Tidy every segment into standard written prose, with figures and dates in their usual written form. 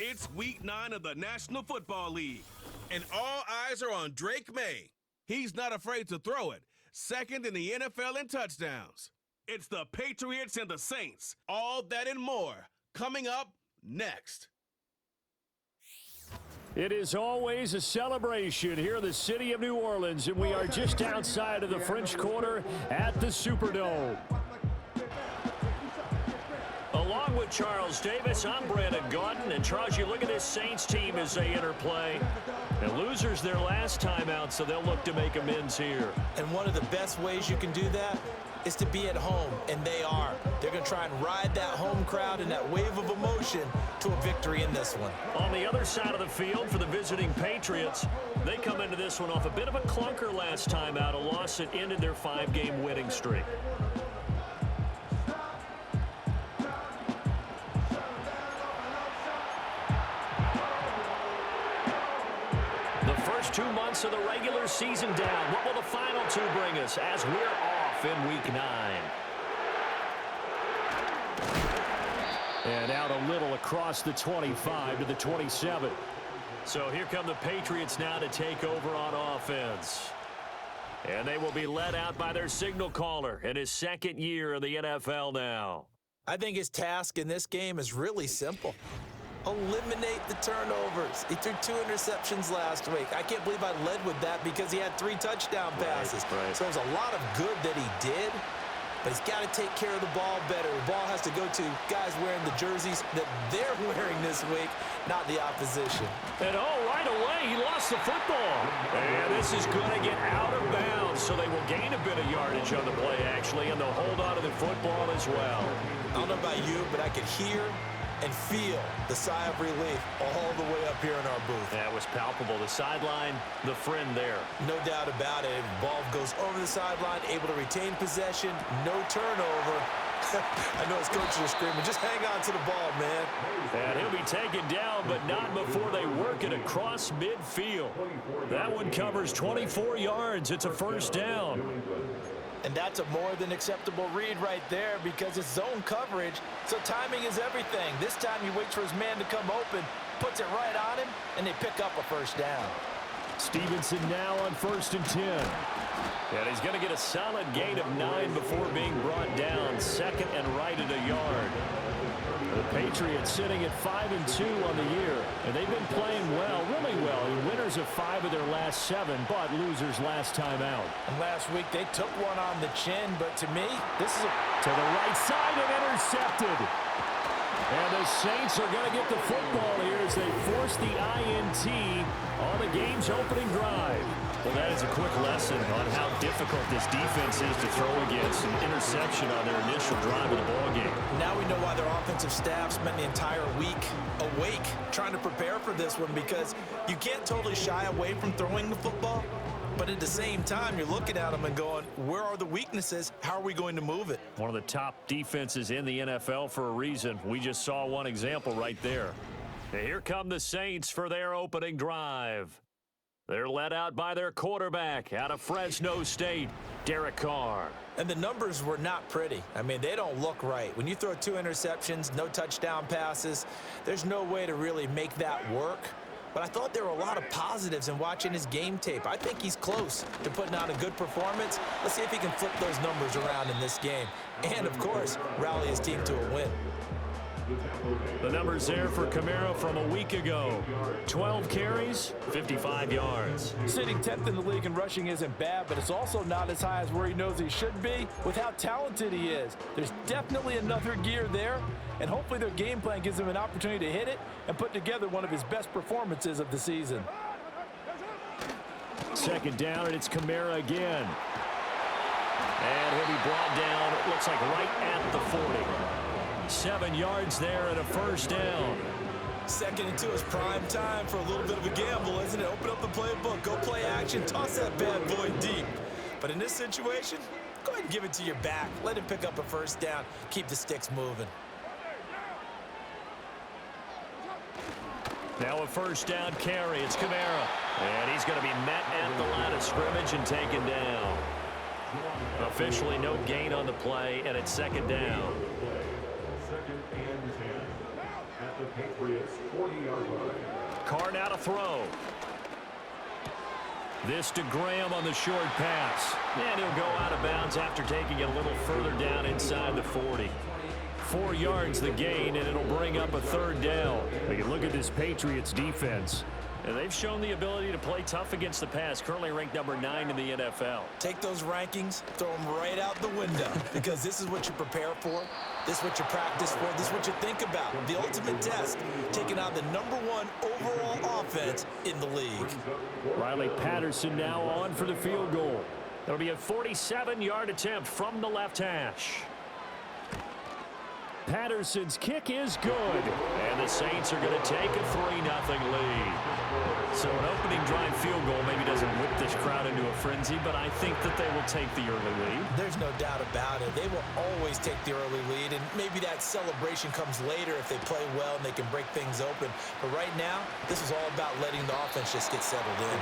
It's Week 9 of the National Football League, and all eyes are on Drake May. He's not afraid to throw it, second in the NFL in touchdowns. It's the Patriots and the Saints, all that and more, coming up next. It is always a celebration here in the city of New Orleans, and we are just outside of the French Quarter at the Superdome. Along with Charles Davis, I'm Brandon Gaudin. And Charles, you look at this Saints team as they interplay. And losers their last time out, so they'll look to make amends here. And one of the best ways you can do that is to be at home, and they are. They're going to try and ride that home crowd and that wave of emotion to a victory in this one. On the other side of the field for the visiting Patriots, they come into this one off a bit of a clunker last time out, a loss that ended their 5-game winning streak. First 2 months of the regular season down. What will the final two bring us as we're off in Week 9? And out a little across the 25 to the 27. So here come the Patriots now to take over on offense. And they will be led out by their signal caller in his second year in the NFL now. I think his task in this game is really simple. Eliminate the turnovers. He threw 2 interceptions last week. I can't believe I led with that because he had 3 touchdown passes. Right. So there's a lot of good that he did, but he's got to take care of the ball better. The ball has to go to guys wearing the jerseys that they're wearing this week, not the opposition. And right away, he lost the football. And this is going to get out of bounds, so they will gain a bit of yardage on the play, actually, and they'll hold on to the football as well. I don't know about you, but I could hear and feel the sigh of relief all the way up here in our booth. That was palpable. The sideline, the friend there. No doubt about it. The ball goes over the sideline, able to retain possession, no turnover. I know his coaches are screaming, just hang on to the ball, man. And he'll be taken down, but not before they work it across midfield. That one covers 24 yards. It's a first down. And that's a more than acceptable read right there because it's zone coverage, so timing is everything. This time he waits for his man to come open, puts it right on him, and they pick up a first down. Stevenson now on 1st and 10. And he's going to get a solid gain of 9 before being brought down. Second and right at a yard. The Patriots sitting at 5-2 on the year, and they've been playing well, really well. And winners of 5 of their last 7, but losers last time out. And last week they took one on the chin, but to me, this is to the right side and intercepted. And the Saints are going to get the football here as they force the INT on the game's opening drive. Well, that is a quick lesson on how difficult this defense is to throw against an interception on their initial drive of the ballgame. Now we know why their offensive staff spent the entire week awake trying to prepare for this one, because you can't totally shy away from throwing the football, but at the same time, you're looking at them and going, where are the weaknesses? How are we going to move it? One of the top defenses in the NFL for a reason. We just saw one example right there. And here come the Saints for their opening drive. They're led out by their quarterback out of Fresno State, Derek Carr. And the numbers were not pretty. I mean, they don't look right. When you throw 2 interceptions, no touchdown passes, there's no way to really make that work. But I thought there were a lot of positives in watching his game tape. I think he's close to putting out a good performance. Let's see if he can flip those numbers around in this game. And, of course, rally his team to a win. The numbers there for Kamara from a week ago. 12 carries, 55 yards. Sitting 10th in the league in rushing isn't bad, but it's also not as high as where he knows he should be with how talented he is. There's definitely another gear there, and hopefully their game plan gives him an opportunity to hit it and put together one of his best performances of the season. Second down, and it's Kamara again. And he'll be brought down, it looks like right at the 40. 7 yards there and a first down. 2nd and 2 is prime time for a little bit of a gamble, isn't it? Open up the playbook, go play action, toss that bad boy deep. But in this situation, go ahead and give it to your back. Let him pick up a first down. Keep the sticks moving. Now a first down carry. It's Kamara. And he's going to be met at the line of scrimmage and taken down. Officially no gain on the play, and it's 2nd down. at the Patriots 40-yard line. Carr now to throw. This to Graham on the short pass. And he'll go out of bounds after taking it a little further down inside the 40. 4 yards the gain, and it'll bring up a third down. We can look at this Patriots defense. And they've shown the ability to play tough against the pass, currently ranked number 9 in the NFL. Take those rankings, throw them right out the window, because this is what you prepare for. This is what you practice for. This is what you think about. The ultimate test, taking on the #1 overall offense in the league. Riley Patterson now on for the field goal. It'll be a 47-yard attempt from the left hash. Patterson's kick is good. And the Saints are going to take a 3-0 lead. So an opening drive field goal maybe doesn't whip this crowd into a frenzy, but I think that they will take the early lead. There's no doubt about it. They will always take the early lead, and maybe that celebration comes later if they play well and they can break things open. But right now, this is all about letting the offense just get settled in.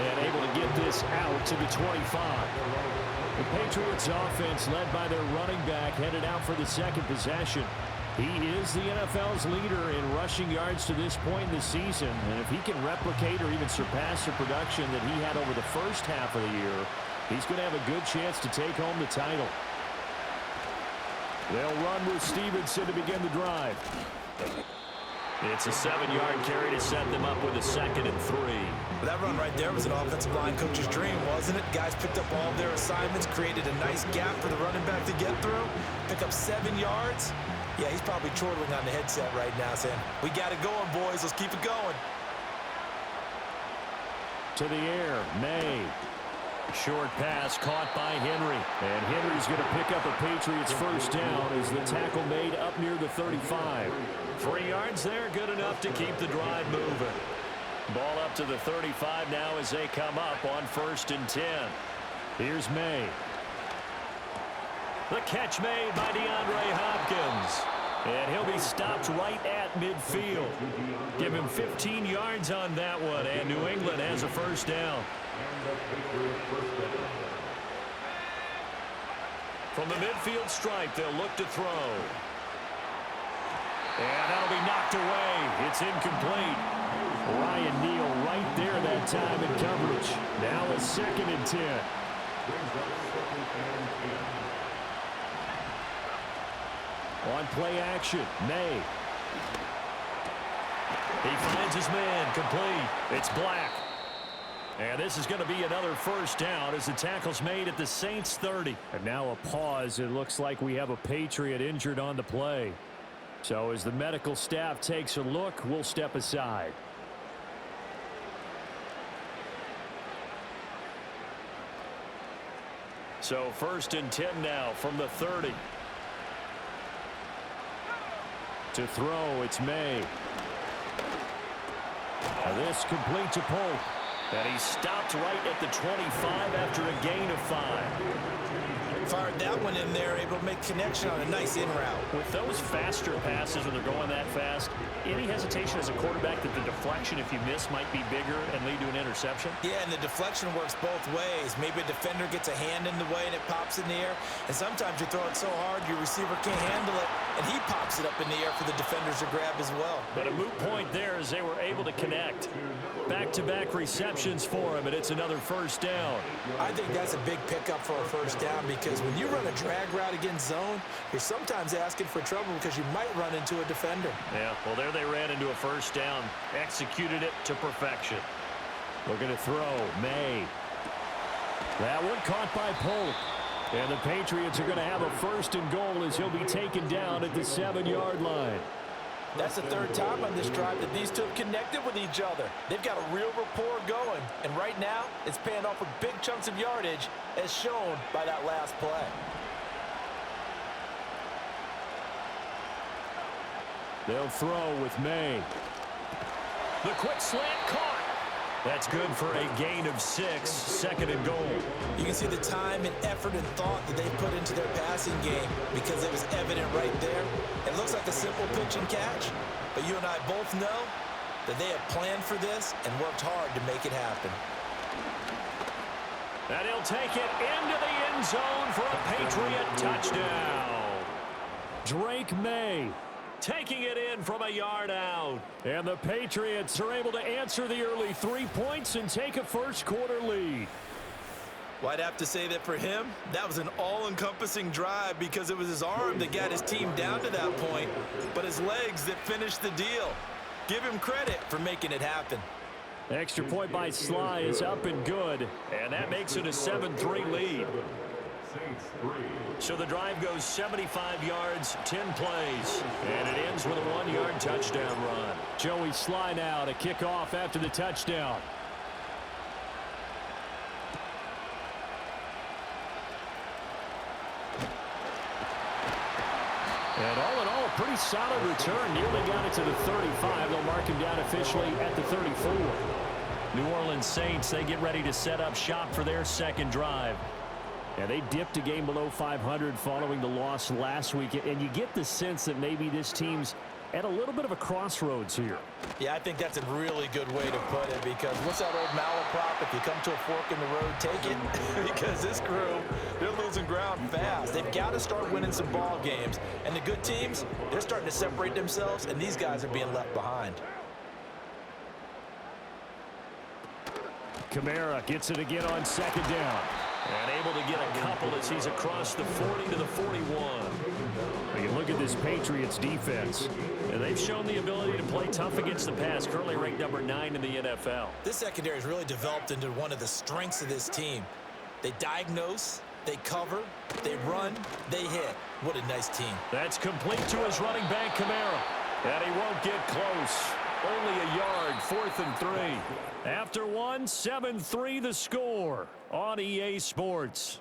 And able to get this out to the 25. The Patriots offense led by their running back headed out for the second possession. He is the NFL's leader in rushing yards to this point in the season. And if he can replicate or even surpass the production that he had over the first half of the year, he's going to have a good chance to take home the title. They'll run with Stevenson to begin the drive. It's a 7-yard carry to set them up with a 2nd and 3. That run right there was an offensive line coach's dream, wasn't it? Guys picked up all of their assignments, created a nice gap for the running back to get through, pick up 7 yards. Yeah, he's probably chortling on the headset right now saying, we got it going, boys. Let's keep it going. To the air, May. Short pass caught by Henry. And Henry's going to pick up a Patriots first down as the tackle made up near the 35. 3 yards there, good enough to keep the drive moving. Ball up to the 35 now as they come up on 1st and 10. Here's May. The catch made by DeAndre Hopkins. And he'll be stopped right at midfield. Give him 15 yards on that one, and New England has a first down. From the midfield stripe, they'll look to throw. And that'll be knocked away. It's incomplete. Ryan Neal right there that time in coverage. Now a 2nd and 10. On play action, May. He finds his man, complete. It's Black. And this is going to be another first down as the tackle's made at the Saints 30. And now a pause. It looks like we have a Patriot injured on the play. So as the medical staff takes a look, we'll step aside. So 1st and 10 now from the 30. To throw, it's May. Now this complete to Polk. And he's stopped right at the 25 after a gain of 5. Fired that one in there, able to make connection on a nice in route. With those faster passes when they're going that fast, any hesitation as a quarterback that the deflection, if you miss, might be bigger and lead to an interception? Yeah, and the deflection works both ways. Maybe a defender gets a hand in the way and it pops in the air. And sometimes you throw it so hard your receiver can't handle it, and he pops it up in the air for the defenders to grab as well. But a moot point there as they were able to connect. Back-to-back receptions for him, and it's another first down. I think that's a big pickup for a first down because when you run a drag route against zone, you're sometimes asking for trouble because you might run into a defender. Yeah, well, there they ran into a first down. Executed it to perfection. Looking to throw, May. That one caught by Polk. And the Patriots are going to have a 1st and goal as he'll be taken down at the 7-yard line. That's the 3rd time on this drive that these two have connected with each other. They've got a real rapport going. And right now, it's paying off with big chunks of yardage as shown by that last play. They'll throw with May. The quick slant caught. That's good for a gain of 6, 2nd and goal. You can see the time and effort and thought that they put into their passing game because it was evident right there. It looks like a simple pitch and catch, but you and I both know that they have planned for this and worked hard to make it happen. And he'll take it into the end zone for a Patriot touchdown. Drake May. taking it in from a yard out. And the Patriots are able to answer the early 3 points and take a first-quarter lead. Well, I'd have to say that for him, that was an all-encompassing drive because it was his arm that got his team down to that point, but his legs that finished the deal. Give him credit for making it happen. Extra point by Sly is up and good, and that makes it a 7-3 lead. So the drive goes 75 yards, 10 plays, and it ends with a 1-yard touchdown run. Joey Sly now to kick off after the touchdown. And all in all, a pretty solid return. Nearly got it to the 35. They'll mark him down officially at the 34. New Orleans Saints, they get ready to set up shop for their second drive. Yeah, they dipped a game below 500 following the loss last week. And you get the sense that maybe this team's at a little bit of a crossroads here. Yeah, I think that's a really good way to put it because what's that old malaprop? If you come to a fork in the road, take it. Because this crew, they're losing ground fast. They've got to start winning some ball games. And the good teams, they're starting to separate themselves, and these guys are being left behind. Kamara gets it again on second down. And able to get a couple as he's across the 40 to the 41. You look at this Patriots defense, and they've shown the ability to play tough against the pass, currently ranked number 9 in the NFL. This secondary has really developed into one of the strengths of this team. They diagnose, they cover, they run, they hit. What a nice team. That's complete to his running back, Kamara. And he won't get close. Only a yard, 4th and 3. After one, 7-3 the score on EA Sports.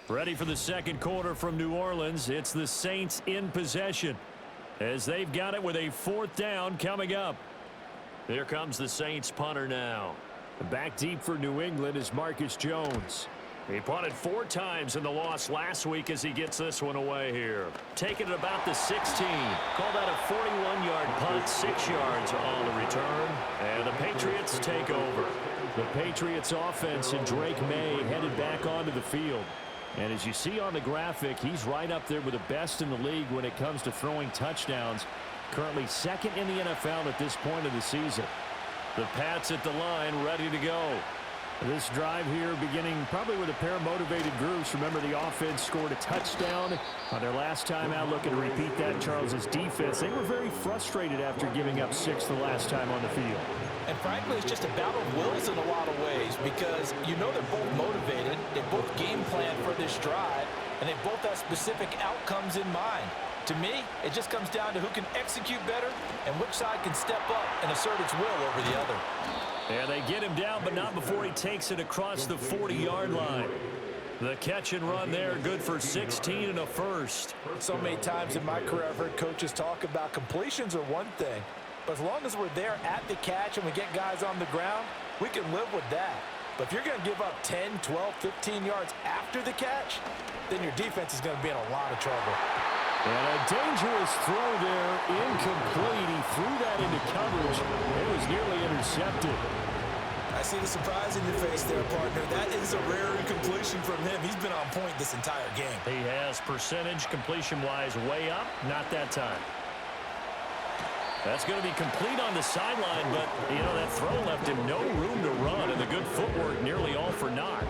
Ready for the second quarter from New Orleans. It's the Saints in possession as they've got it with a 4th down coming up. Here comes the Saints punter now. Back deep for New England is Marcus Jones. He punted 4 times in the loss last week as he gets this one away here. Taking it about the 16. Call that a 41-yard punt, 6 yards on the return. And the Patriots take over. The Patriots offense and Drake May headed back onto the field. And as you see on the graphic, he's right up there with the best in the league when it comes to throwing touchdowns. Currently 2nd in the NFL at this point of the season. The Pats at the line, ready to go. This drive here beginning probably with a pair of motivated groups. Remember, the offense scored a touchdown on their last time out. Looking to repeat that. Charles's defense, they were very frustrated after giving up 6 the last time on the field. And frankly, it's just a battle of wills in a lot of ways because you know they're both motivated. They both game plan for this drive, and they both have specific outcomes in mind. To me, it just comes down to who can execute better and which side can step up and assert its will over the other. And they get him down, but not before he takes it across the 40-yard line. The catch and run there, good for 16 and a first. So many times in my career, I've heard coaches talk about completions are one thing, but as long as we're there at the catch and we get guys on the ground, we can live with that. But if you're going to give up 10, 12, 15 yards after the catch, then your defense is going to be in a lot of trouble. And a dangerous throw there, incomplete. He threw that into coverage. It was nearly intercepted. I see the surprise in your face there, partner. That is a rare incompletion from him. He's been on point this entire game. He has percentage completion-wise way up. Not that time. That's going to be complete on the sideline, but, you know, that throw left him no room to run, and the good footwork nearly all for naught.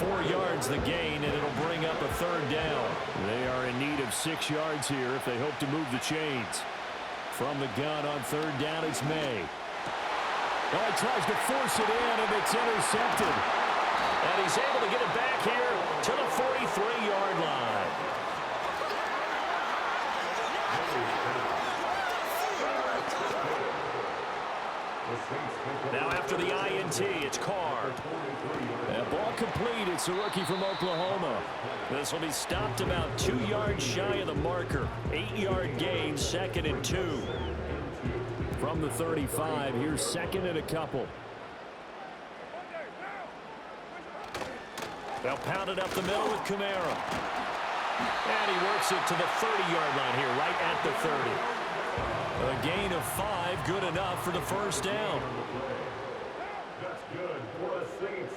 4 yards the gain, and it'll bring up a 3rd down. They are in need of 6 yards here if they hope to move the chains. From the gun on 3rd down, it's May. Oh, he tries to force it in, and it's intercepted. And he's able to get it back here to the 43-yard line. Now after the INT, it's Carr. That ball complete. It's a rookie from Oklahoma. This will be stopped about 2 yards shy of the marker. 8-yard gain, 2nd and 2. From the 35, here's 2nd and a couple. They'll pound it up the middle with Kamara. And he works it to the 30-yard line here, right at the 30. A gain of 5, good enough for the 1st down. That's good for the Saints.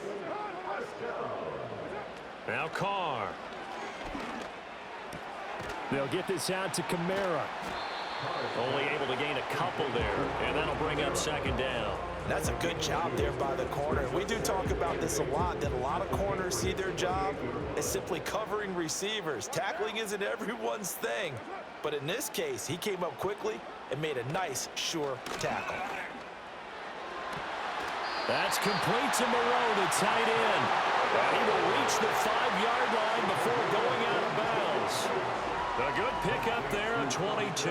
Touchdown. Now Carr. They'll get this out to Kamara. Only able to gain a couple there, and that'll bring up second down. That's a good job there by the corner. We do talk about this a lot, that a lot of corners see their job as simply covering receivers. Tackling isn't everyone's thing. But in this case, he came up quickly and made a nice, sure tackle. That's complete to Moreau, the tight end. And he will reach the 5-yard line before going out of bounds. A good pickup there at 22.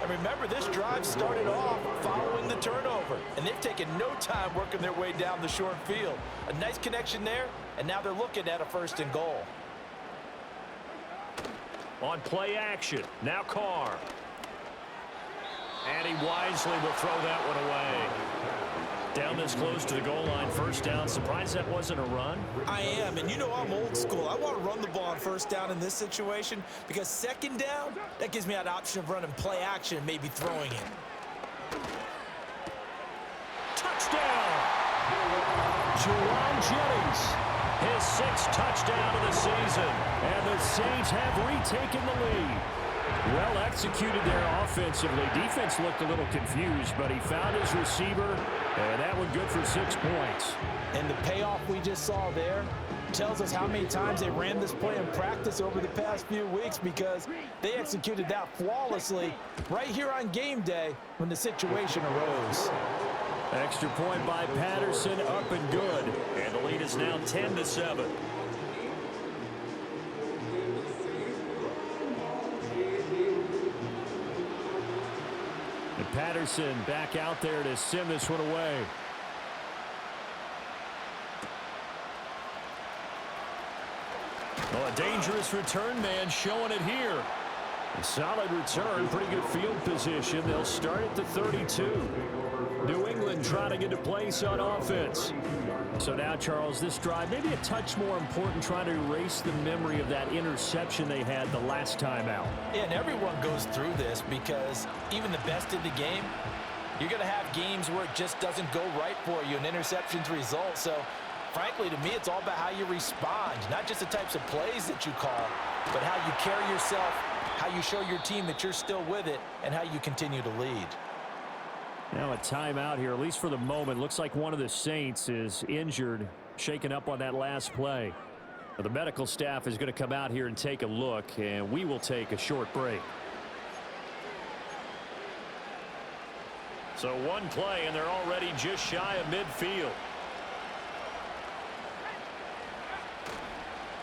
And remember, this drive started off following the turnover, and they've taken no time working their way down the short field. A nice connection there, and now they're looking at a 1st and goal. On play action, now Carr. And he wisely will throw that one away. Down this close to the goal line, 1st down. Surprised that wasn't a run? I am, and you know I'm old school. I want to run the ball on 1st down in this situation because 2nd down, that gives me that option of running play action and maybe throwing it. Touchdown! Juwan Jennings, his 6th touchdown of the season. And the Saints have retaken the lead. Well executed there offensively. Defense looked a little confused, but he found his receiver, and that one good for 6 points. And the payoff we just saw there tells us how many times they ran this play in practice over the past few weeks, because they executed that flawlessly right here on game day when the situation arose. Extra point by Patterson, up and good. And the lead is now 10-7. And Patterson back out there to send this one away. Well, a dangerous return man showing it here. A solid return, pretty good field position. They'll start at the 32. New England trying to get a place on offense. So now, Charles, this drive maybe a touch more important, trying to erase the memory of that interception they had the last time out. Yeah, and everyone goes through this, because even the best in the game, you're going to have games where it just doesn't go right for you, and interceptions result. So, frankly, to me, it's all about how you respond, not just the types of plays that you call, but how you carry yourself, how you show your team that you're still with it, and how you continue to lead. Now a timeout here, at least for the moment. Looks like one of the Saints is injured, shaken up on that last play. The medical staff is going to come out here and take a look, and we will take a short break. So one play, and they're already just shy of midfield.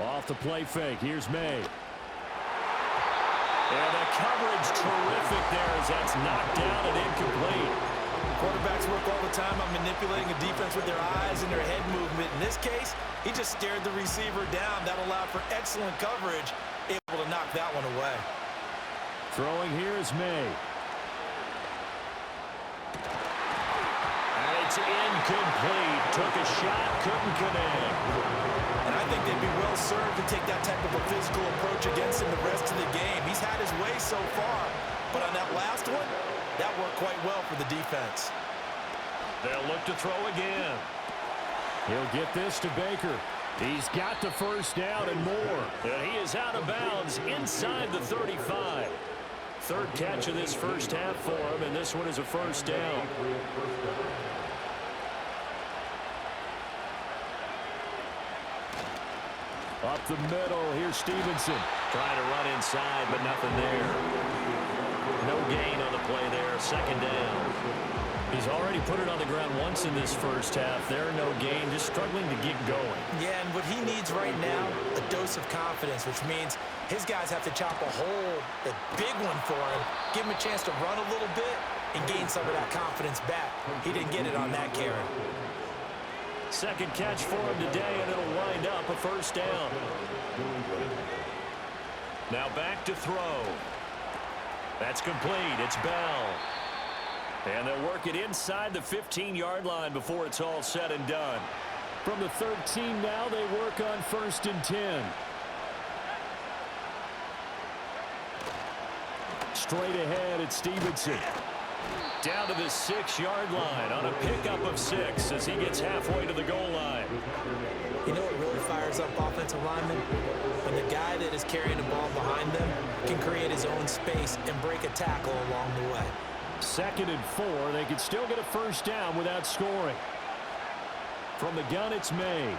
Off the play fake, here's May. And the coverage terrific there as that's knocked down and incomplete. Quarterbacks work all the time on manipulating a defense with their eyes and their head movement. In this case, he just stared the receiver down. That allowed for excellent coverage, able to knock that one away. Throwing here is May. And it's incomplete. Took a shot, couldn't connect. And I think they'd be well served to take that type of a physical approach against him the rest of the game. He's had his way so far, but on that last one, that worked quite well for the defense. They'll look to throw again. He'll get this to Baker. He's got the 1st down and more. And he is out of bounds inside the 35. 3rd catch of this 1st half for him, and this one is a 1st down. Up the middle, here's Stevenson. Trying to run inside, but nothing there. No gain on the play there, 2nd down. He's already put it on the ground once in this 1st half. There, no gain, just struggling to get going. Yeah, and what he needs right now, a dose of confidence, which means his guys have to chop a hole, a big one for him, give him a chance to run a little bit, and gain some of that confidence back. He didn't get it on that carry. 2nd catch for him today, and it'll wind up a 1st down. Now back to throw. That's complete. It's Bell. And they'll work it inside the 15-yard line before it's all said and done. From the 13 now, they work on 1st and 10. Straight ahead, it's Stevenson. Down to the 6-yard line on a pickup of 6 as he gets halfway to the goal line. You know what really fires up offensive linemen? When the guy that is carrying the ball behind them can create his own space and break a tackle along the way. 2nd and 4. They could still get a first down without scoring. From the gun, it's May.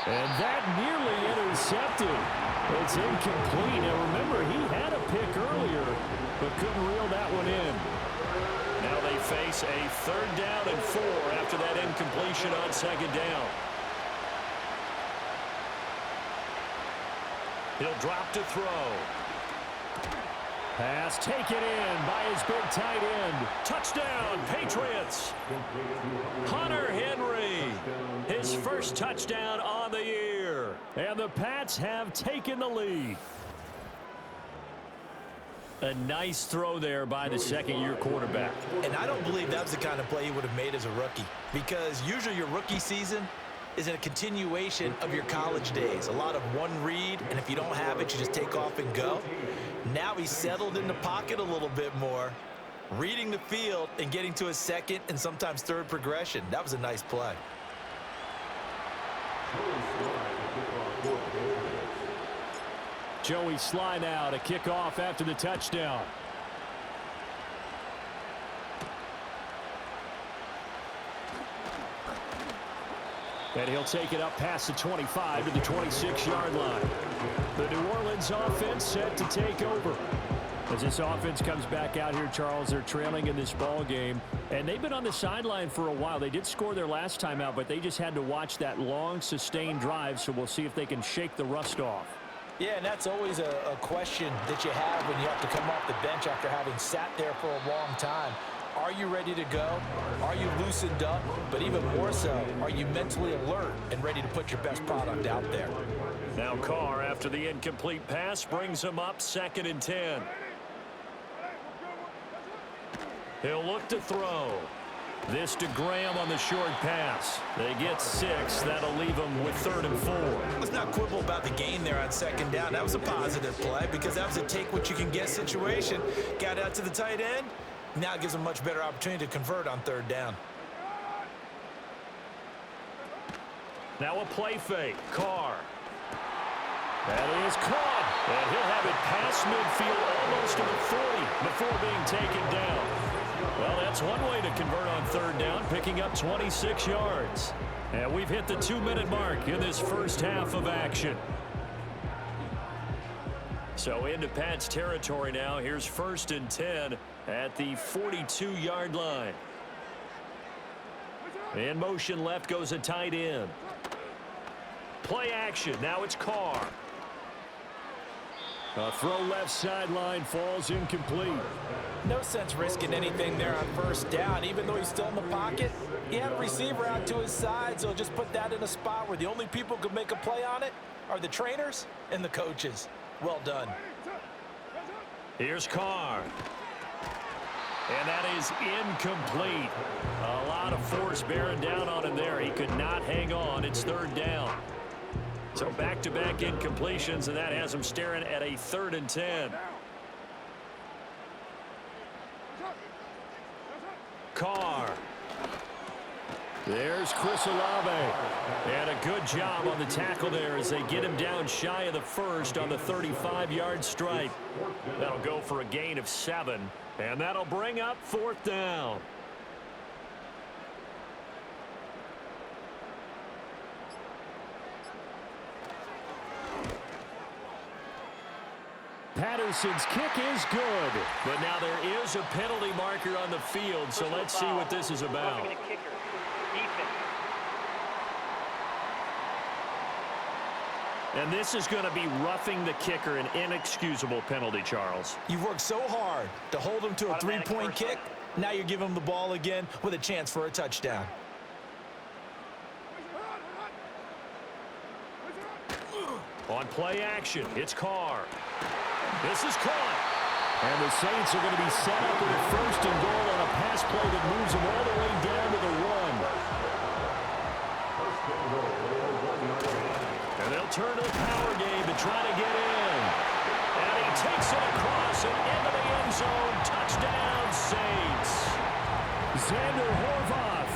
And that nearly intercepted. It's incomplete. Now remember, he had a pick earlier, but couldn't reel that one in. Now they face a 3rd down and 4 after that incompletion on 2nd down. He'll drop to throw. Pass taken in by his big tight end. Touchdown, Patriots. Hunter Henry, his first touchdown on the year. And the Pats have taken the lead. A nice throw there by the 2nd-year quarterback. And I don't believe that was the kind of play he would have made as a rookie, because usually your rookie season is a continuation of your college days. A lot of one read, and if you don't have it, you just take off and go. Now he's settled in the pocket a little bit more, reading the field and getting to his 2nd and sometimes 3rd progression. That was a nice play. Joey Sly now to kick off after the touchdown. And he'll take it up past the 25 to the 26-yard line. The New Orleans offense set to take over. As this offense comes back out here, Charles, they're trailing in this ball game. And they've been on the sideline for a while. They did score their last time out, but they just had to watch that long, sustained drive. So we'll see if they can shake the rust off. Yeah, and that's always a question that you have when you have to come off the bench after having sat there for a long time. Are you ready to go? Are you loosened up? But even more so, are you mentally alert and ready to put your best product out there? Now Carr, after the incomplete pass, brings him up 2nd and 10. He'll look to throw. This to Graham on the short pass. They get 6. That'll leave them with 3rd and 4. Let's not quibble about the gain there on 2nd down. That was a positive play because that was a take-what-you-can-get situation. Got out to the tight end. Now it gives them a much better opportunity to convert on 3rd down. Now a play fake. Carr. That is caught. And he'll have it past midfield almost to the 40 before being taken down. Well, that's one way to convert on 3rd down, picking up 26 yards. And we've hit the 2-minute mark in this first half of action. So into Pat's territory now. Here's 1st and 10 at the 42-yard line. In motion left goes a tight end. Play action. Now it's Carr. A throw left sideline falls incomplete. No sense risking anything there on 1st down. Even though he's still in the pocket, he had a receiver out to his side, so just put that in a spot where the only people who can make a play on it are the trainers and the coaches. Well done. Here's Carr. And that is incomplete. A lot of force bearing down on him there. He could not hang on. It's 3rd down. So back-to-back incompletions, and that has him staring at a 3rd and 10. Carr. There's Chris Olave. And a good job on the tackle there as they get him down shy of the 1st on the 35-yard stripe. That'll go for a gain of 7, and that'll bring up 4th down. Patterson's kick is good, but now there is a penalty marker on the field, so let's see what this is about. And this is going to be roughing the kicker, an inexcusable penalty, Charles. You've worked so hard to hold him to a 3-point kick. Now you're giving him the ball again with a chance for a touchdown. On play action, it's Carr. This is caught. And the Saints are going to be set up with a 1st and goal on a pass play that moves them all the way down to the 1. And they'll turn to the power game to try to get in. And he takes it across and into the end zone. Touchdown, Saints. Xander Horvath,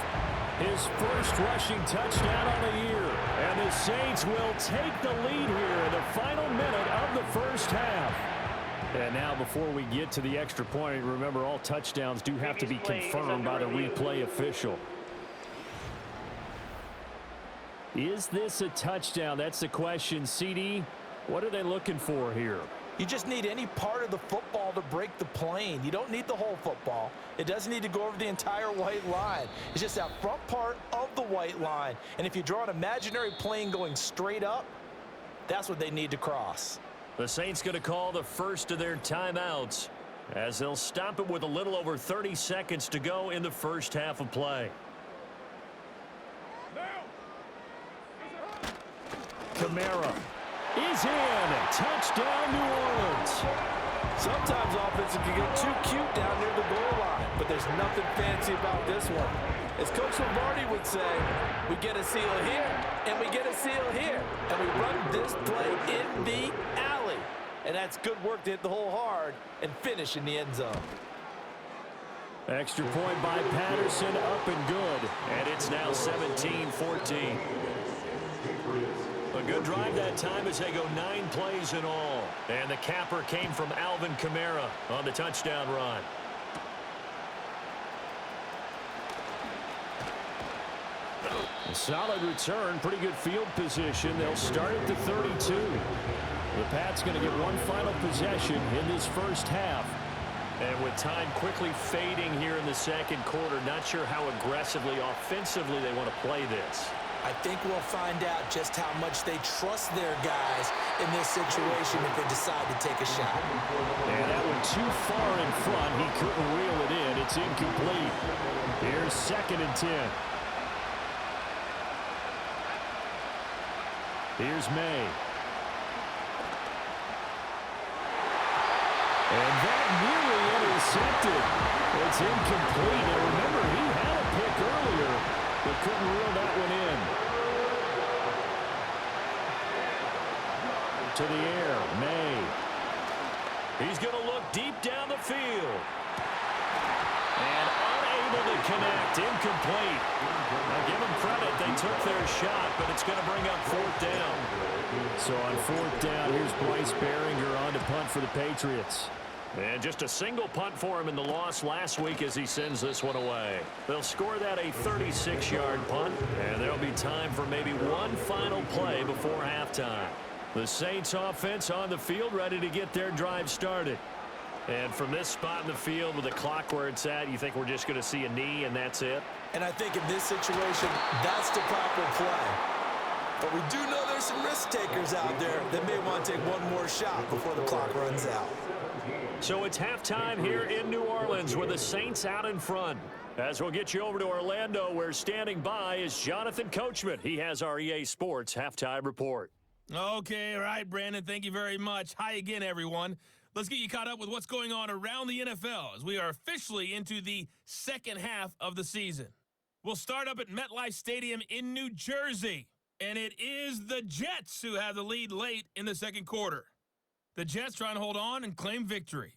his first rushing touchdown on the year. And the Saints will take the lead here in the final minute of the first half. And now before we get to the extra point, remember all touchdowns do have to be confirmed by the replay official. Is this a touchdown? That's the question. CD, what are they looking for here? You just need any part of the football to break the plane. You don't need the whole football. It doesn't need to go over the entire white line. It's just that front part of the white line. And if you draw an imaginary plane going straight up, that's what they need to cross. The Saints going to call the first of their timeouts as they'll stop it with a little over 30 seconds to go in the first half of play. Kamara is in. Touchdown, New Orleans. Sometimes offenses can get too cute down near the goal line, but there's nothing fancy about this one. As Coach Lombardi would say, we get a seal here, and we get a seal here, and we run this play in the alley. And that's good work to hit the hole hard and finish in the end zone. Extra point by Patterson, up and good. And it's now 17-14. A good drive that time as they go 9 plays in all. And the capper came from Alvin Kamara on the touchdown run. A solid return, pretty good field position. They'll start at the 32. The Pats going to get one final possession in this first half. And with time quickly fading here in the second quarter, not sure how aggressively, offensively they want to play this. I think we'll find out just how much they trust their guys in this situation if they decide to take a shot. And that one too far in front. He couldn't reel it in. It's incomplete. Here's 2nd and 10. Here's May. And that nearly intercepted. It's incomplete. And remember, he had a pick earlier, but couldn't reel that one in. To the air, May. He's going to look deep down the field. And unable to connect, incomplete. Now give them credit, they took their shot, but it's going to bring up 4th down. So on 4th down, here's Bryce Behringer on to punt for the Patriots. And just a single punt for him in the loss last week as he sends this one away. They'll score that a 36-yard punt, and there'll be time for maybe one final play before halftime. The Saints offense on the field ready to get their drive started. And from this spot in the field with the clock where it's at, you think we're just going to see a knee and that's it? And I think in this situation, that's the proper play. But we do know there's some risk takers out there that may want to take one more shot before the clock runs out. So it's halftime here in New Orleans with the Saints out in front. As we'll get you over to Orlando, where standing by is Jonathan Coachman. He has our EA Sports halftime report. Okay, all right, Brandon, thank you very much. Hi again, everyone. Let's get you caught up with what's going on around the NFL as we are officially into the second half of the season. We'll start up at MetLife Stadium in New Jersey, and it is the Jets who have the lead late in the second quarter. The Jets trying to hold on and claim victory.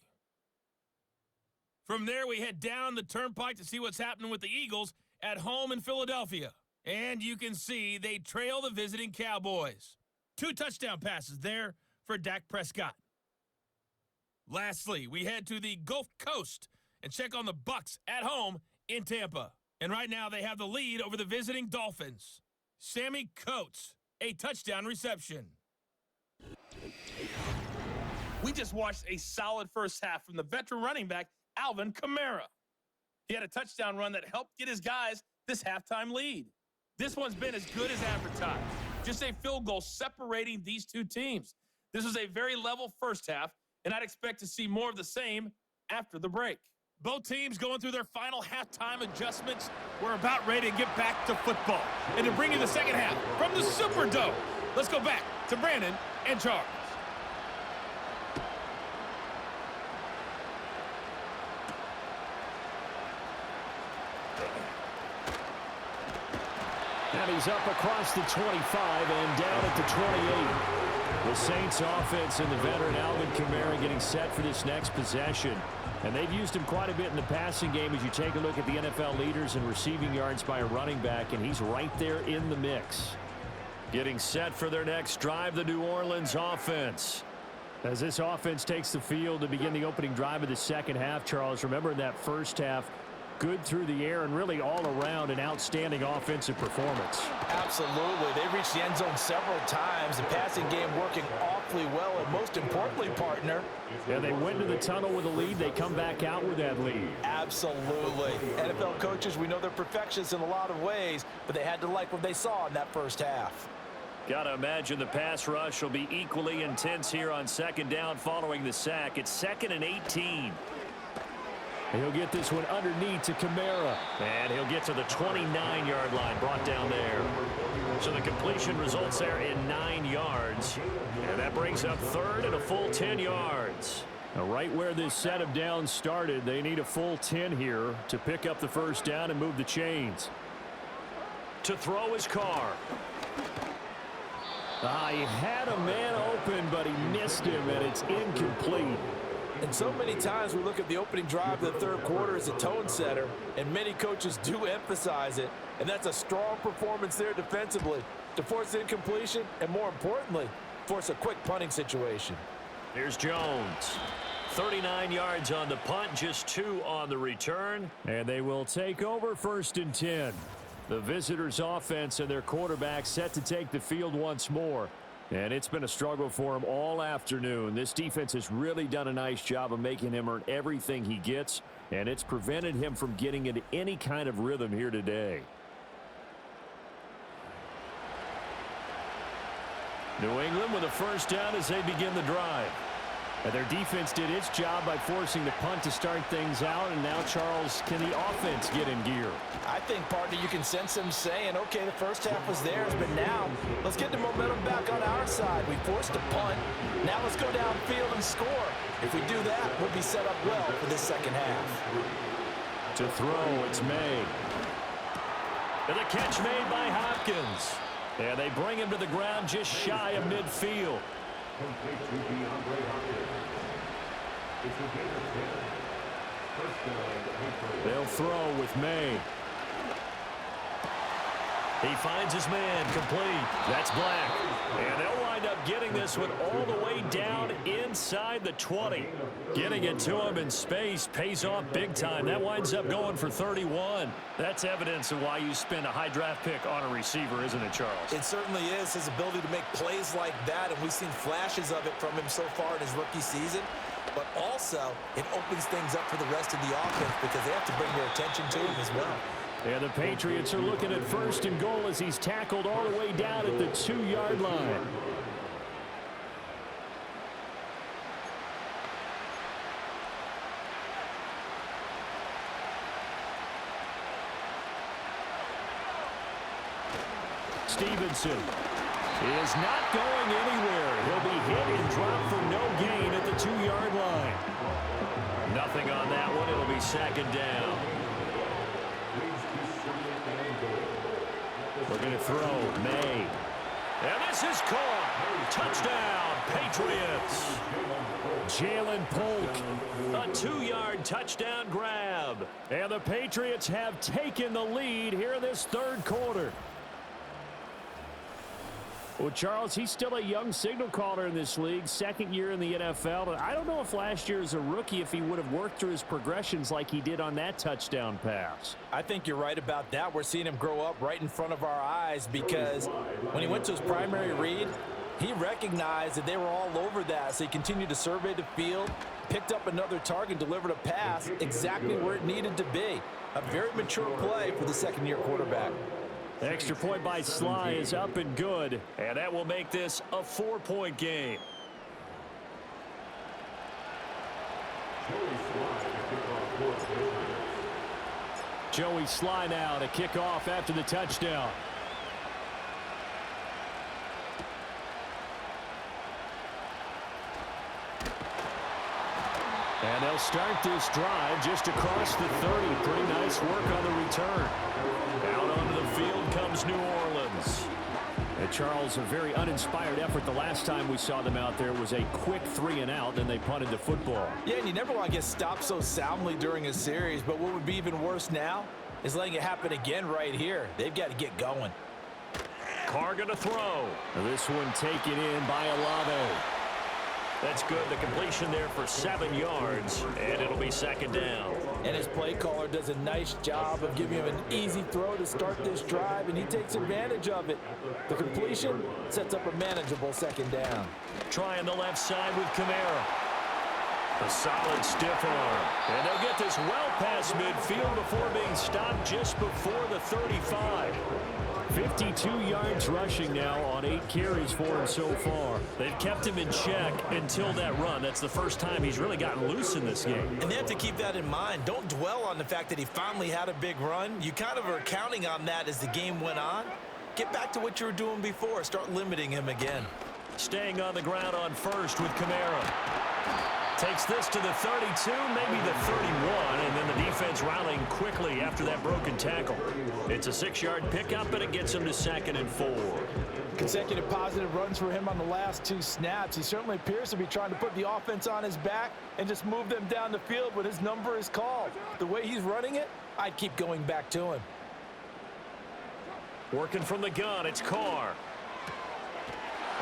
From there, we head down the turnpike to see what's happening with the Eagles at home in Philadelphia. And you can see they trail the visiting Cowboys. 2 touchdown passes there for Dak Prescott. Lastly, we head to the Gulf Coast and check on the Bucs at home in Tampa. And right now they have the lead over the visiting Dolphins. Sammy Coates, a touchdown reception. We just watched a solid first half from the veteran running back, Alvin Kamara. He had a touchdown run that helped get his guys this halftime lead. This one's been as good as advertised. Just a field goal separating these two teams. This was a very level first half, and I'd expect to see more of the same after the break. Both teams going through their final halftime adjustments. We're about ready to get back to football. And to bring you the second half from the Superdome, let's go back to Brandon and Charles. And he's up across the 25 and down at the 28. The Saints offense and the veteran Alvin Kamara getting set for this next possession. And they've used him quite a bit in the passing game as you take a look at the NFL leaders in receiving yards by a running back, and he's right there in the mix. Getting set for their next drive, the New Orleans offense. As this offense takes the field to begin the opening drive of the second half, Charles, remember in that first half, good through the air and really all around an outstanding offensive performance. Absolutely. They reached the end zone several times. The passing game working awfully well, and most importantly, partner. Yeah, they went to the tunnel with a lead. They come back out with that lead. Absolutely. NFL coaches, we know they're perfectionists in a lot of ways, but they had to like what they saw in that first half. Got to imagine the pass rush will be equally intense here on second down following the sack. It's 2nd and 18. He'll get this one underneath to Kamara. And he'll get to the 29-yard line, brought down there. So the completion results there in 9 yards. And that brings up third and a full 10 yards. Now, right where this set of downs started, they need a full 10 here to pick up the first down and move the chains. To throw his Carr. He had a man open, but he missed him, and it's incomplete. And so many times we look at the opening drive of the third quarter as a tone setter, and many coaches do emphasize it, and that's a strong performance there defensively to force incompletion and, more importantly, force a quick punting situation. Here's Jones. 39 yards on the punt, just 2 on the return, and they will take over 1st and 10. The visitors' offense and their quarterback set to take the field once more. And it's been a struggle for him all afternoon. This defense has really done a nice job of making him earn everything he gets, and it's prevented him from getting into any kind of rhythm here today. New England with a first down as they begin the drive. And their defense did its job by forcing the punt to start things out, and now, Charles, can the offense get in gear? I think, partner, you can sense them saying, okay, the first half was theirs, but now let's get the momentum back on our side. We forced a punt. Now let's go downfield and score. If we do that, we'll be set up well for this second half. To throw, it's made. And the catch made by Hopkins. And they bring him to the ground just shy of midfield. Complete to DeAndre Hopkins. It's a gain of 10. First down, They'll throw with May. He finds his man, complete. That's Black. And they'll wind up getting this one all the way down inside the 20. Getting it to him in space pays off big time. That winds up going for 31. That's evidence of why you spend a high draft pick on a receiver, isn't it, Charles? It certainly is, his ability to make plays like that, and we've seen flashes of it from him so far in his rookie season. But also, it opens things up for the rest of the offense because they have to bring their attention to him as well. And the Patriots are looking at 1st and goal as he's tackled all the way down at the 2-yard line. Stevenson is not going anywhere. He'll be hit and dropped for no gain at the 2-yard line. Nothing on that one. It'll be 2nd down. We're going to throw. May. And this is caught. Touchdown, Patriots. Jalen Polk. A 2-yard touchdown grab. And the Patriots have taken the lead here in this third quarter. Well, Charles, he's still a young signal caller in this league, 2nd year in the NFL. And I don't know if last year as a rookie, if he would have worked through his progressions like he did on that touchdown pass. I think you're right about that. We're seeing him grow up right in front of our eyes because when he went to his primary read, he recognized that they were all over that. So he continued to survey the field, picked up another target, delivered a pass exactly where it needed to be. A very mature play for the 2nd-year quarterback. The extra point by Sly is up and good, and that will make this a 4-point game. Joey Sly now to kick off after the touchdown. And they'll start this drive just across the 30. Pretty nice work on the return. Out onto the field comes New Orleans. Charles, a very uninspired effort the last time we saw them out there. It was a quick 3-and-out, then they punted the football. Yeah, and you never want to get stopped so soundly during a series, but what would be even worse now is letting it happen again right here. They've got to get going. Carr going to throw. This one taken in by Olave. That's good. The completion there for 7 yards, and it'll be second down. And his play caller does a nice job of giving him an easy throw to start this drive, and he takes advantage of it. The completion sets up a manageable second down. Trying the left side with Kamara. A solid stiff arm. And they'll get this well past midfield before being stopped just before the 35. 52 yards rushing now on 8 carries for him so far. They've kept him in check until that run. That's the first time he's really gotten loose in this game. And they have to keep that in mind. Don't dwell on the fact that he finally had a big run. You kind of are counting on that as the game went on. Get back to what you were doing before. Start limiting him again. Staying on the ground on first with Kamara. Takes this to the 32, maybe the 31, and then the defense rallying quickly after that broken tackle. It's a 6-yard pickup, and it gets him to 2nd and 4. Consecutive positive runs for him on the last 2 snaps. He certainly appears to be trying to put the offense on his back and just move them down the field when his number is called. The way he's running it, I'd keep going back to him. Working from the gun, it's Carr.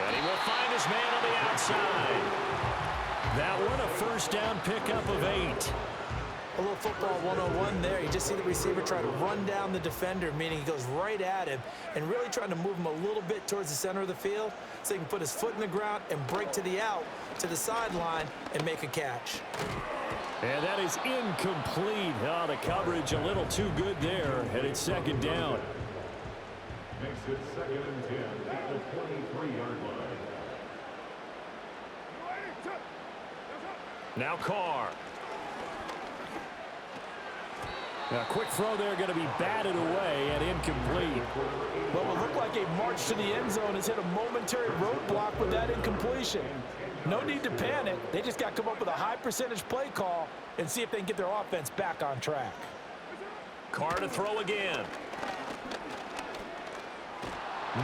And he will find his man on the outside. That one, a first down pickup of 8. A little football 101 there. You just see the receiver try to run down the defender, meaning he goes right at him and really trying to move him a little bit towards the center of the field so he can put his foot in the ground and break to the out, to the sideline, and make a catch. And that is incomplete. Oh, the coverage a little too good there, and it's 2nd down. Makes it 2nd and 10 at the 23-yard line. Now Carr. A quick throw there going to be batted away and incomplete. What will look like a march to the end zone has hit a momentary roadblock with that incompletion. No need to panic. They just got to come up with a high percentage play call and see if they can get their offense back on track. Carr to throw again.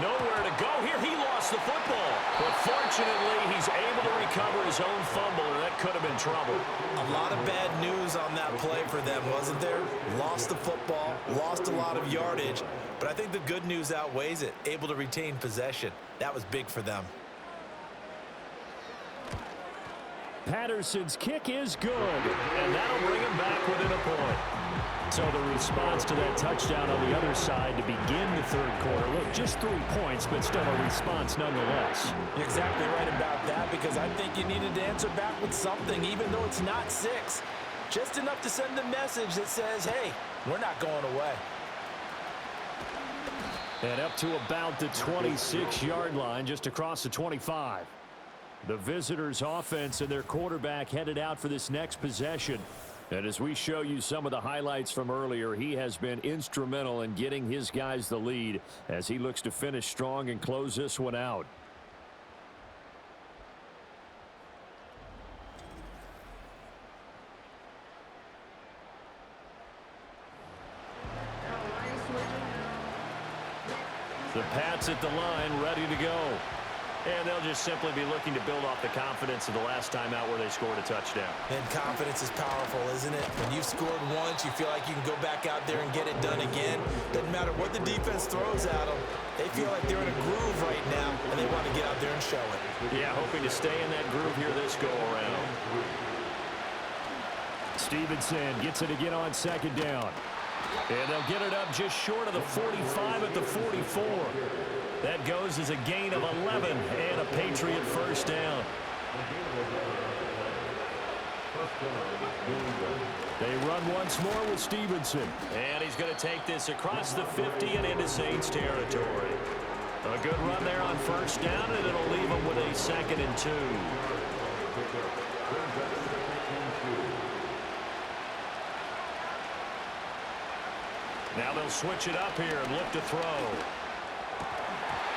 Nowhere to go here. He lost the football. But fortunately, he's able to recover his own fumble, and that could have been trouble. A lot of bad news on that play for them, wasn't there? Lost the football, lost a lot of yardage, but I think the good news outweighs it. Able to retain possession. That was big for them. Patterson's kick is good, and that'll bring him back within a point. So the response to that touchdown on the other side to begin the 3rd quarter. Look, just 3 points, but still a response nonetheless. You're exactly right about that, because I think you needed to answer back with something, even though it's not 6. Just enough to send a message that says, hey, we're not going away. And up to about the 26-yard line, just across the 25. The visitors' offense and their quarterback headed out for this next possession. And as we show you some of the highlights from earlier, he has been instrumental in getting his guys the lead as he looks to finish strong and close this one out. The Pats at the line, ready to go. And they'll just simply be looking to build off the confidence of the last time out where they scored a touchdown. And confidence is powerful, isn't it? When you've scored once, you feel like you can go back out there and get it done again. Doesn't matter what the defense throws at them. They feel like they're in a groove right now, and they want to get out there and show it. Yeah, hoping to stay in that groove here this go-around. Stevenson gets it again on 2nd down. And they'll get it up just short of the 45 at the 44. That goes as a gain of 11 and a Patriot first down. They run once more with Stevenson. And he's going to take this across the 50 and into Saints territory. A good run there on first down, and it'll leave them with a 2nd and 2. Now they'll switch it up here and look to throw.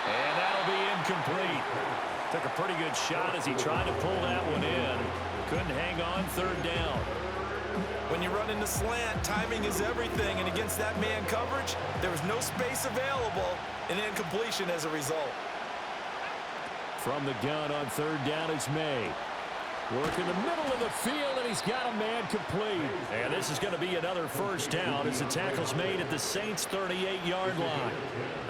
And that'll be incomplete. Took a pretty good shot as he tried to pull that one in. Couldn't hang on 3rd down. When you run in the slant, timing is everything, and against that man coverage, there was no space available, and incompletion as a result. From the gun on third down is May. Work in the middle of the field, and he's got a man complete. And this is going to be another first down as the tackle's made at the Saints' 38-yard line.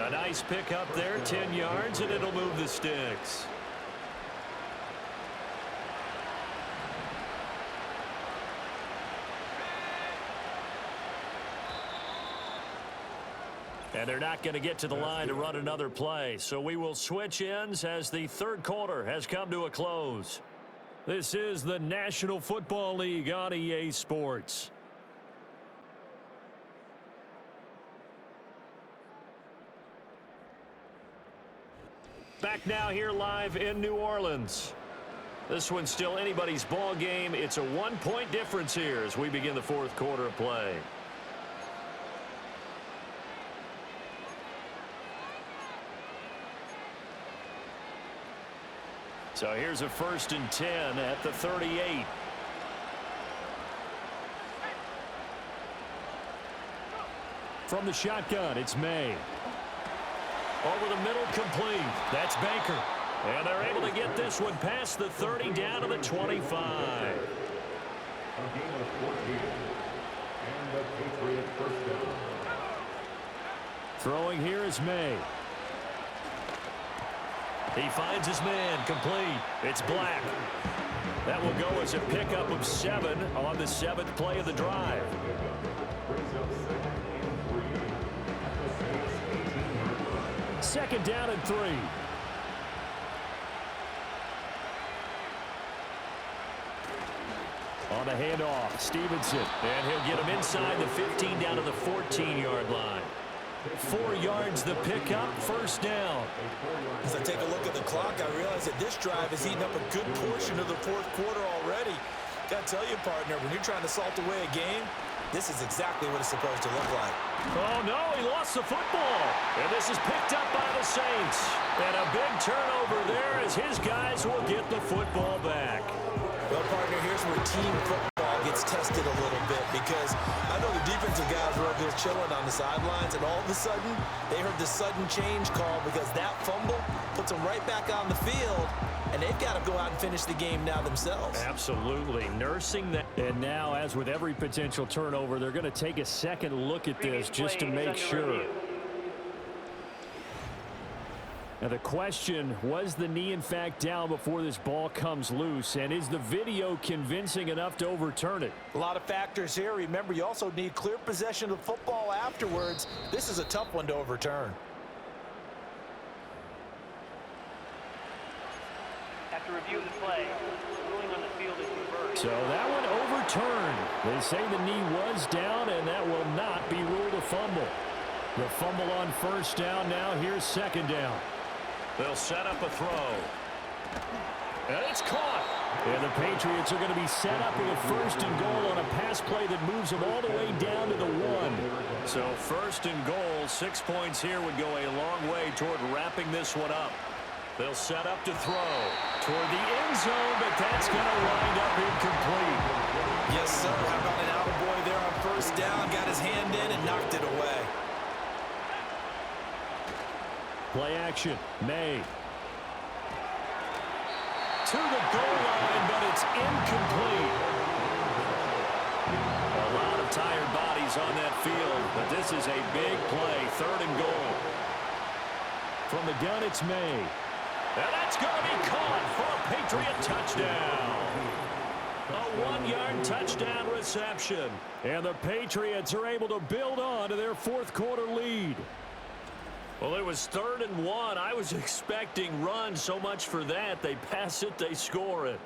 A nice pick up there, 10 yards, and it'll move the sticks. And they're not going to get to the line to run another play. So we will switch ends as the third quarter has come to a close. This is the National Football League on EA Sports. Back now here live in New Orleans. This one's still anybody's ball game. It's a one-point difference here as we begin the fourth quarter of play. So here's a 1st and 10 at the 38. From the shotgun, it's May. Over the middle, complete. That's Baker. And they're able to get this one past the 30 down to the 25. A game of 14. And the Patriots first down. Throwing here is May. He finds his man, complete. It's Black. That will go as a pickup of 7 on the 7th play of the drive. Second down and 3. On the handoff, Stevenson. And he'll get him inside the 15 down to the 14-yard line. 4 yards the pickup, first down. As I take a look at the clock, I realize that this drive has eaten up a good portion of the fourth quarter already. Got to tell you, partner, when you're trying to salt away a game, this is exactly what it's supposed to look like. Oh, no, he lost the football. And this is picked up by the Saints. And a big turnover there as his guys will get the football back. Well, partner, here's where team football gets tested a little bit because I know the defensive guys were up there chilling on the sidelines, and all of a sudden, they heard the sudden change call because that fumble puts them right back on the field, and they've got to go out and finish the game now themselves. Absolutely. Nursing that. And now, as with every potential turnover, they're going to take a second look at this just to make sure. Now the question, was the knee in fact down before this ball comes loose, and is the video convincing enough to overturn it? A lot of factors here. Remember, you also need clear possession of the football afterwards. This is a tough one to overturn. After reviewing the play, ruling on the field is reversed. So that one overturned. They say the knee was down, and that will not be ruled a fumble. The fumble on first down. Now here's second down. They'll set up a throw. And it's caught. And the Patriots are going to be set up with a 1st and goal on a pass play that moves them all the way down to the 1. So 1st and goal, 6 points here would go a long way toward wrapping this one up. They'll set up to throw toward the end zone, but that's going to wind up incomplete. Yes, sir. How about an attaboy there on first down? Got his hand in and knocked it away. Play action. May. To the goal line, but it's incomplete. A lot of tired bodies on that field, but this is a big play. 3rd and goal. From the gun, it's May. And that's going to be caught for a Patriot touchdown. A 1-yard touchdown reception. And the Patriots are able to build on to their fourth quarter lead. Well, it was 3rd and 1. I was expecting run, so much for that. They pass it, they score it.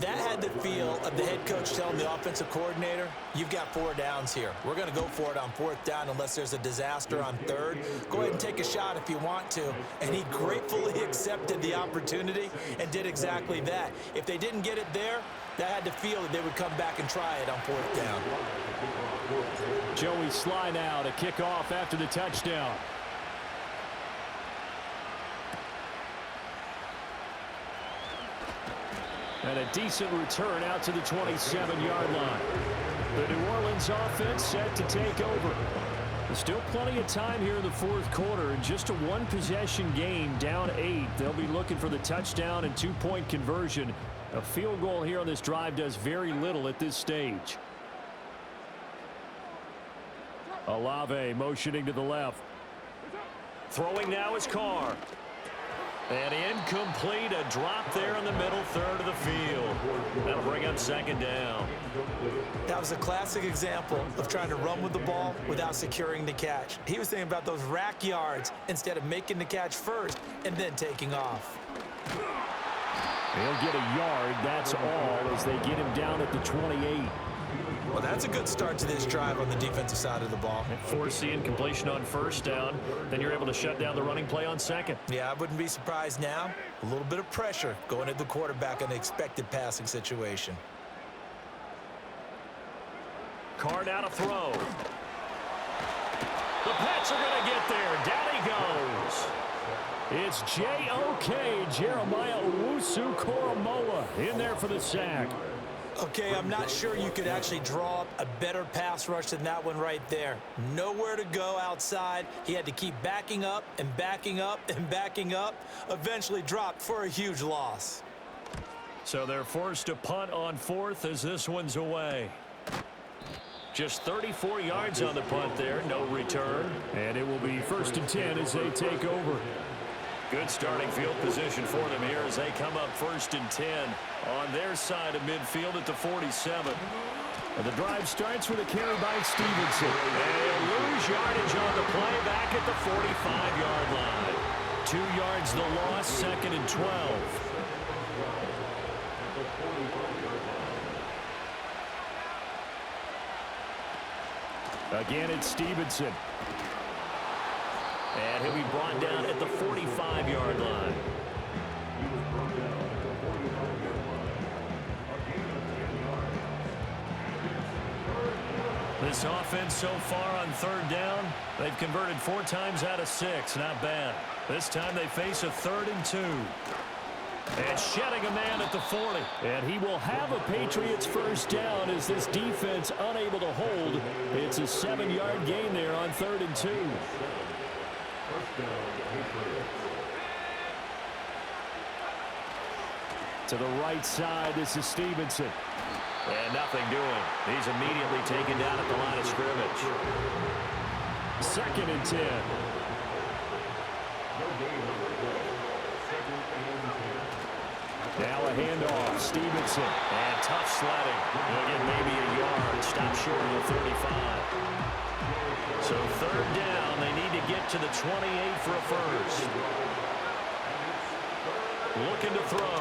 That had the feel of the head coach telling the offensive coordinator, you've got 4 downs here. We're going to go for it on 4th down unless there's a disaster on 3rd. Go ahead and take a shot if you want to. And he gratefully accepted the opportunity and did exactly that. If they didn't get it there, that had the feel that they would come back and try it on 4th down. Joey Sly now to kick off after the touchdown. And a decent return out to the 27-yard line. The New Orleans offense set to take over. There's still plenty of time here in the fourth quarter. In just a one-possession game, down 8. They'll be looking for the touchdown and two-point conversion. A field goal here on this drive does very little at this stage. Olave motioning to the left. Throwing now is Carr. And incomplete, a drop there in the middle third of the field. That'll bring up second down. That was a classic example of trying to run with the ball without securing the catch. He was thinking about those rack yards instead of making the catch first and then taking off. He'll get a yard, that's all, as they get him down at the 28. Well, that's a good start to this drive on the defensive side of the ball. Force the incompletion on first down. Then you're able to shut down the running play on second. Yeah, I wouldn't be surprised now. A little bit of pressure going at the quarterback in an expected passing situation. Carr now to throw. The Pats are going to get there. Down he goes. It's J.O.K. Jeremiah Owusu-Koramoah in there for the sack. Okay, I'm not sure you could actually draw up a better pass rush than that one right there. Nowhere to go outside. He had to keep backing up and backing up and backing up. Eventually dropped for a huge loss. So they're forced to punt on fourth as this one's away. Just 34 yards on the punt there, no return. And it will be 1st and 10 as they take over. Good starting field position for them here as they come up 1st and 10 on their side of midfield at the 47. And the drive starts with a carry by Stevenson. They'll lose yardage on the play back at the 45-yard line. 2 yards the loss, 2nd and 12. Again, it's Stevenson. And he'll be brought down at the 45-yard line. This offense so far on 3rd down, they've converted 4 times out of 6. Not bad. This time they face a 3rd and 2. And shedding a man at the 40. And he will have a Patriots first down as this defense unable to hold. It's a 7-yard gain there on 3rd and 2. To the right side, this is Stevenson. And nothing doing. He's immediately taken down at the line of scrimmage. 2nd and 10. Now a handoff. Stevenson. And tough sledding. He'll get maybe a yard. Stop short of the 35. So 3rd down. They need to get to the 28 for a first. Looking to throw.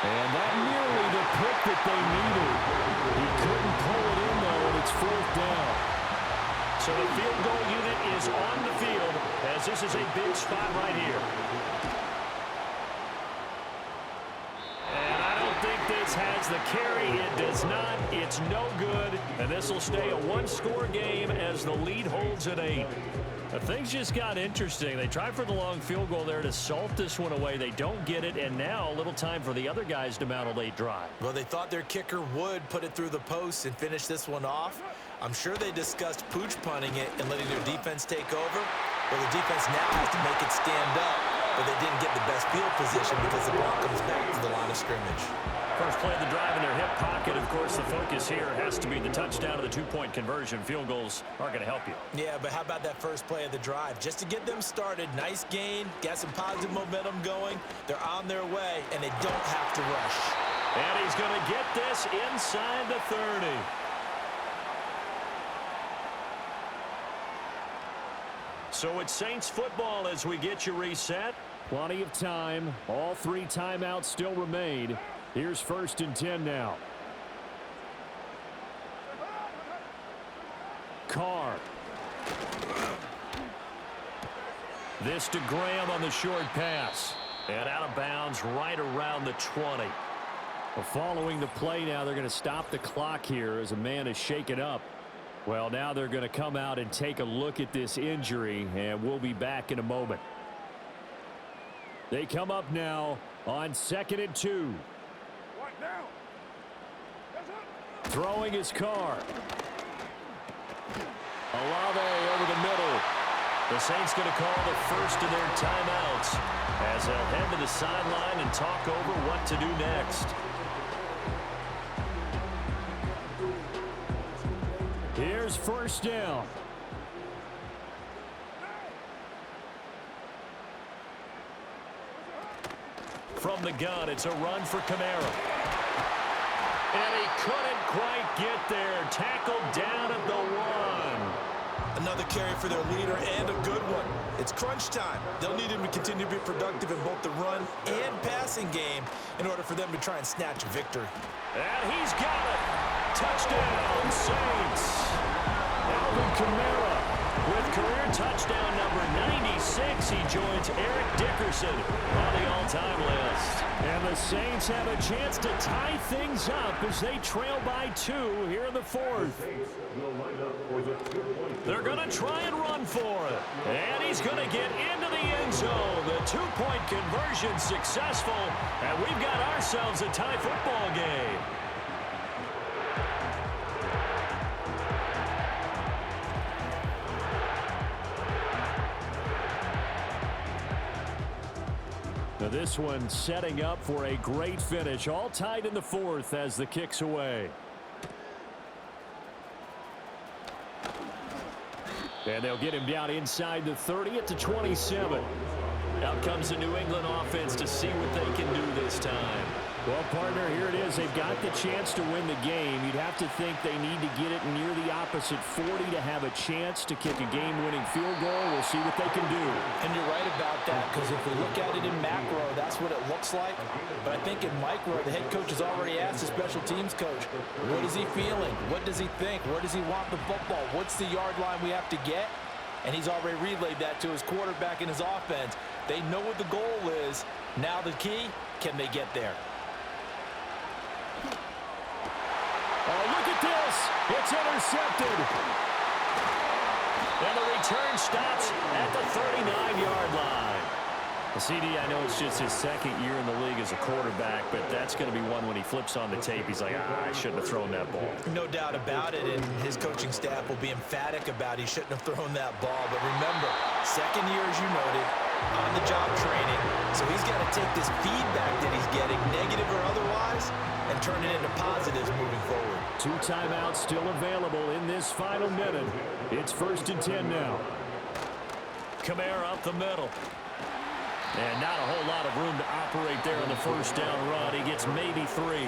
And that nearly the pick that they needed. He couldn't pull it in, though, and it's 4th down. So the field goal unit is on the field as this is a big spot right here. And I don't think this has the carry. It does not. It's no good. And this will stay a one-score game as the lead holds at 8. But things just got interesting. They tried for the long field goal there to salt this one away. They don't get it, and now a little time for the other guys to mount a late drive. Well, they thought their kicker would put it through the post and finish this one off. I'm sure they discussed pooch punting it and letting their defense take over. Well, the defense now has to make it stand up, but they didn't get the best field position because the ball comes back to the line of scrimmage. First play of the drive in their hip pocket. Of course, the focus here has to be the touchdown of the two-point conversion. Field goals aren't going to help you. Yeah, but how about that first play of the drive? Just to get them started, nice gain, got some positive momentum going. They're on their way, and they don't have to rush. And he's going to get this inside the 30. So it's Saints football as we get you reset. Plenty of time. All 3 timeouts still remain. Here's 1st and 10 now. Carr. This to Graham on the short pass. And out of bounds right around the 20. Well, following the play now, they're going to stop the clock here as a man is shaken up. Well, now they're going to come out and take a look at this injury, and we'll be back in a moment. They come up now on 2nd and 2. Throwing his car. Olave over the middle. The Saints going to call the first of their timeouts as they'll head to the sideline and talk over what to do next. Here's first down. From the gun, it's a run for Kamara. And he couldn't quite get there. Tackled down at the 1. Another carry for their leader and a good one. It's crunch time. They'll need him to continue to be productive in both the run and passing game in order for them to try and snatch a victory. And he's got it. Touchdown, Saints. Alvin Kamara with career touchdown number 96. He joins Eric Dickerson on the all-time list. And the Saints have a chance to tie things up as they trail by 2 here in the 4th. They're going to try and run for it. And he's going to get into the end zone. The 2-point conversion successful. And we've got ourselves a tie football game. Now this one setting up for a great finish. All tied in the 4th as the kick's away. And they'll get him down inside the 30 at the 27. Out comes the New England offense to see what they can do this time. Well, partner, here it is. They've got the chance to win the game. You'd have to think they need to get it near the opposite 40 to have a chance to kick a game-winning field goal. We'll see what they can do. And you're right about that, because if we look at it in macro, that's what it looks like. But I think in micro, the head coach has already asked the special teams coach, what is he feeling? What does he think? Where does he want the football? What's the yard line we have to get? And he's already relayed that to his quarterback and his offense. They know what the goal is. Now the key, can they get there? Oh, look at this. It's intercepted. And the return stops at the 39-yard line. CD, I know it's just his second year in the league as a quarterback, but that's going to be one when he flips on the tape. He's like, I shouldn't have thrown that ball. No doubt about it, and his coaching staff will be emphatic about he shouldn't have thrown that ball. But remember, second year, as you noted, on-the-job training, so he's got to take this feedback that he's getting, negative or otherwise, and turn it into positives moving forward. 2 timeouts still available in this final minute. It's 1st and 10 now. Kamara up the middle. And not a whole lot of room to operate there on the first down run. He gets maybe 3.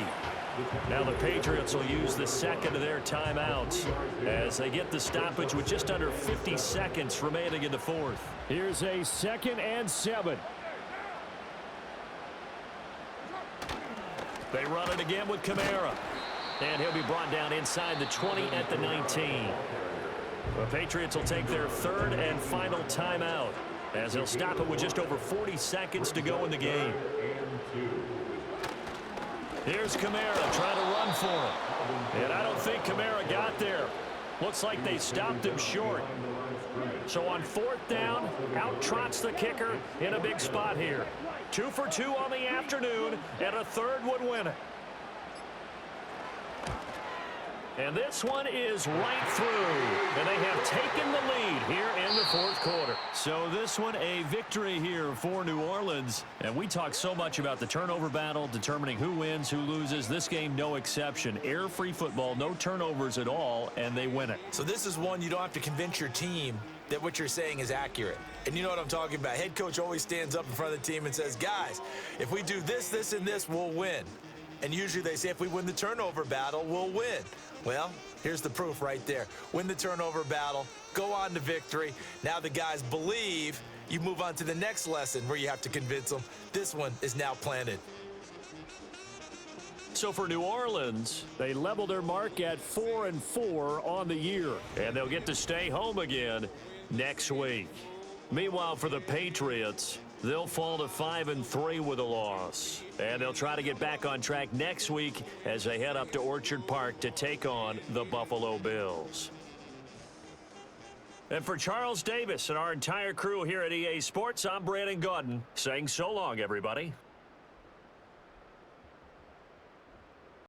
Now the Patriots will use the second of their timeouts as they get the stoppage with just under 50 seconds remaining in the 4th. Here's a 2nd and 7. They run it again with Kamara. And he'll be brought down inside the 20 at the 19. The Patriots will take their 3rd and final timeout as they'll stop it with just over 40 seconds to go in the game. Here's Kamara trying to run for him. And I don't think Kamara got there. Looks like they stopped him short. So on 4th down, out trots the kicker in a big spot here. 2 for 2 on the afternoon, and a 3rd would win it. And this one is right through. And they have taken the lead here in the 4th quarter. So this one a victory here for New Orleans. And we talk so much about the turnover battle, determining who wins, who loses. This game, no exception. Error-free football, no turnovers at all, and they win it. So this is one you don't have to convince your team that what you're saying is accurate. And you know what I'm talking about. Head coach always stands up in front of the team and says, guys, if we do this, this, and this, we'll win. And usually they say if we win the turnover battle, we'll win. Well, here's the proof right there. Win the turnover battle, go on to victory. Now the guys believe. You move on to the next lesson where you have to convince them. This one is now planted. So for New Orleans, they level their mark at 4-4 on the year. And they'll get to stay home again next week. Meanwhile, for the Patriots, they'll fall to 5-3 with a loss. And they'll try to get back on track next week as they head up to Orchard Park to take on the Buffalo Bills. And for Charles Davis and our entire crew here at EA Sports, I'm Brandon Gaudin saying so long, everybody.